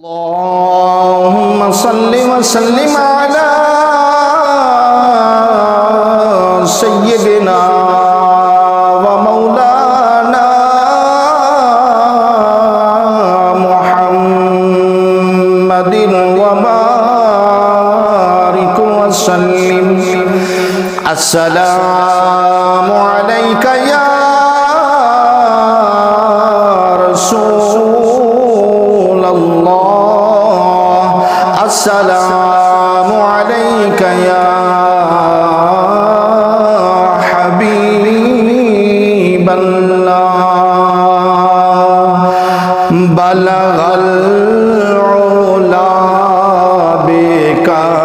اللهم صل وسلم على سيدنا ومولانا محمد وبارك وسلم. السلام عليك يا رسول الله. السلام عليك يا حبيب الله. بلغ العلا بكماله،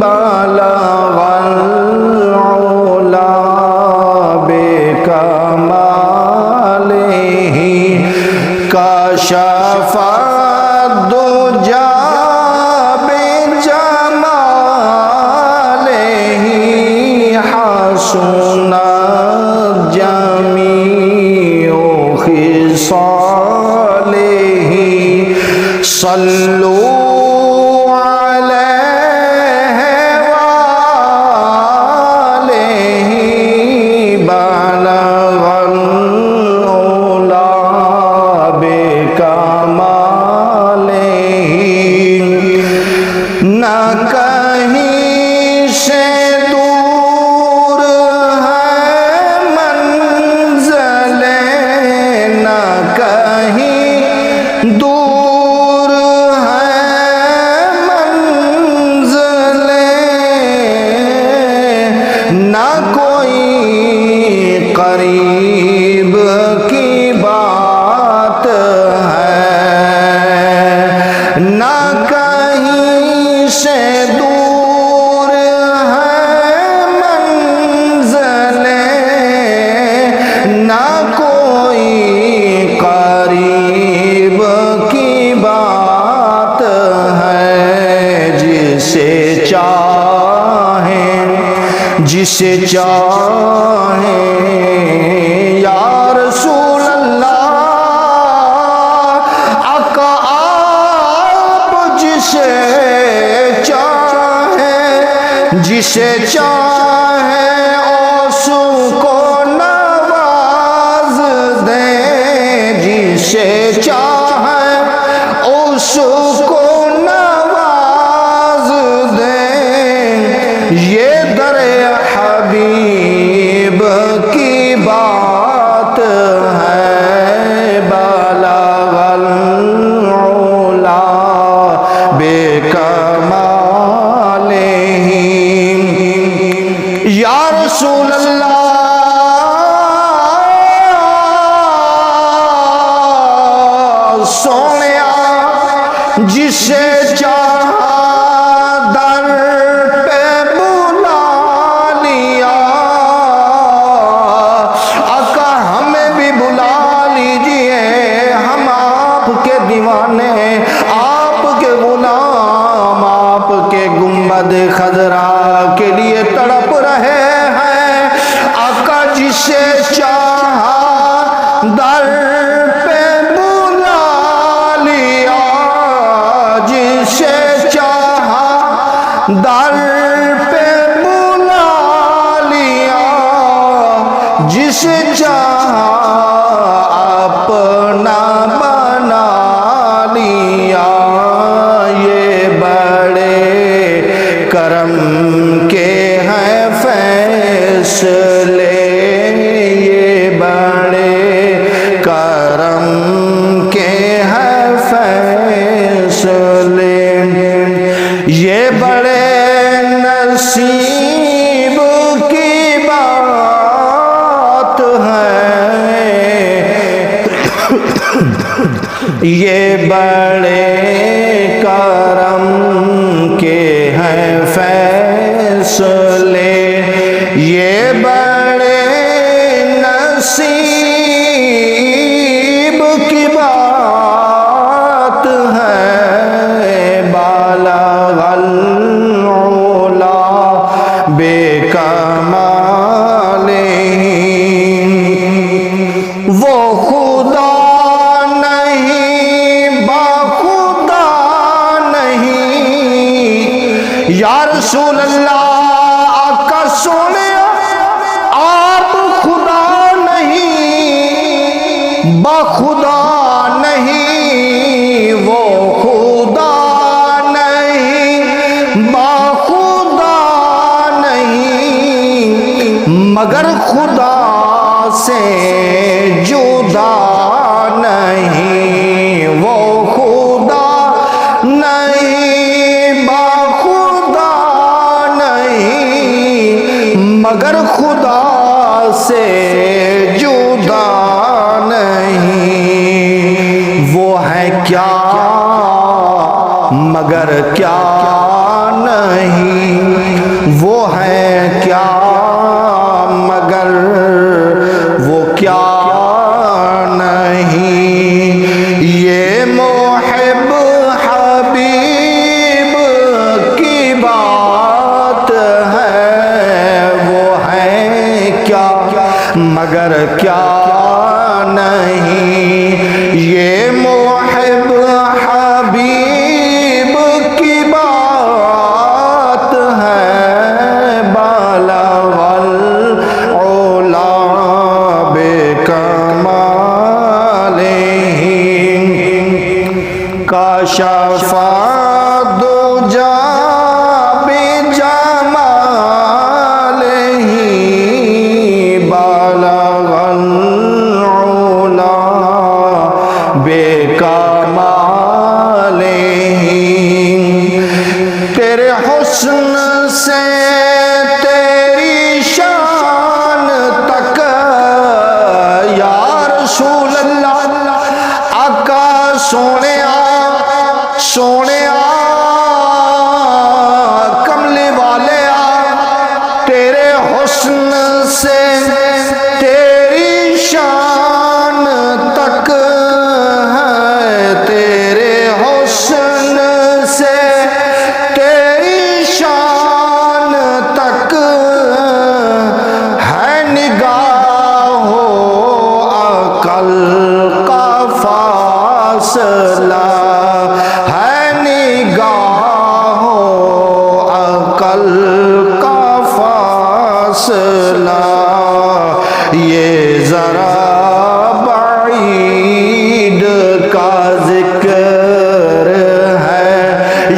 بلغ العلا بكماله، كشف الدجى بجماله، حسنت جميع خصاله. صلوا عليه وآله، بلغ العلا بکماله. نہ کہیں سے دور ہے منزل، نہ کہیں دور ہے منزل، نہ کوئی قریب کی بات ہے، نہ کہیں سے دور ہے منزل، نہ کوئی قریب کی بات ہے. جسے چاہیں جسے چاہیں یا رسول اللہ، آقا آپ جسے چاہیں، جسے چاہیں اس کو نواز دیں، جسے چاہیں اس کو نواز دیں. یہ در حبیب کی بات ہے. بلغ العلا بکماله. یا رسول اللہ سونیا، جسے چاہا در پہ بلا لیا. آقا ہمیں بھی بلا لیجئے، ہم آپ کے دیوانے، آپ کے غلام، آپ کے گنبد خضرا کے لیے تڑپ رہے ہیں. آقا جسے چاہا در پہ بلا لیا، جسے چاہا در پہ بلا لیا، جسے چاہا اپنا بنا لیا. یہ بڑے کرم کے ہیں فیصلے، یہ بڑے کرم کے ہیں فیصلے. یہ بڑے نصیب کی بات ہے، یہ بڑے کرم کے ہیں فیصلے. یہ بڑے نصیب کی بات ہے. بلغ العلا بکماله. وہ خدا رسول اللہ آقا سونے آپ خدا نہیں، بخدا نہیں، وہ خدا نہیں، بخدا نہیں، مگر خدا سے جدا نہیں، وہ خدا نہیں، بخدا نہیں، مگر خدا سے جدا نہیں، وہ ہے کیا مگر کیا نہیں، وہ ہے کیا مگر وہ کیا نہیں، یہ محب حبیب کی بات ہے، وہ ہے کیا مگر کیا نہیں، یہ محب حبیب کی بات ہے، بالغ العلا بکمالہ، کشف الدجی بجمالہ، بالغ العلا بکمالہ، تیرے حسن سے تیری شان تک یا رسول اللہ آقا سونے کملی والے تیرے حسن سے تیری شان تک ہے، تیرے حسن سے تیری شان تک ہے، نگاہ و عقل کا فاصلہ ہے، نگاہ و عقل کا فاصلہ، یہ ذرا بعید کا ذکر ہے،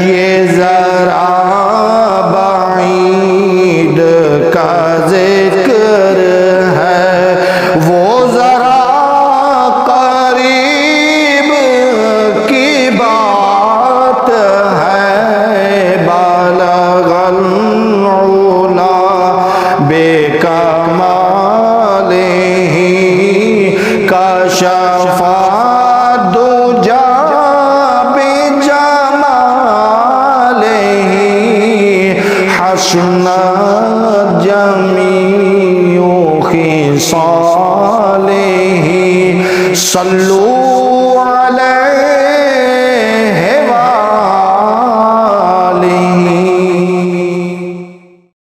یہ ذرا بعید کا ذکر ہے، وہ ذرا قریب کی بات ہے، بالغ العلا بکمالہ، کشف الدجی بجمالہ، حسنت جمیع خصالہ، صلو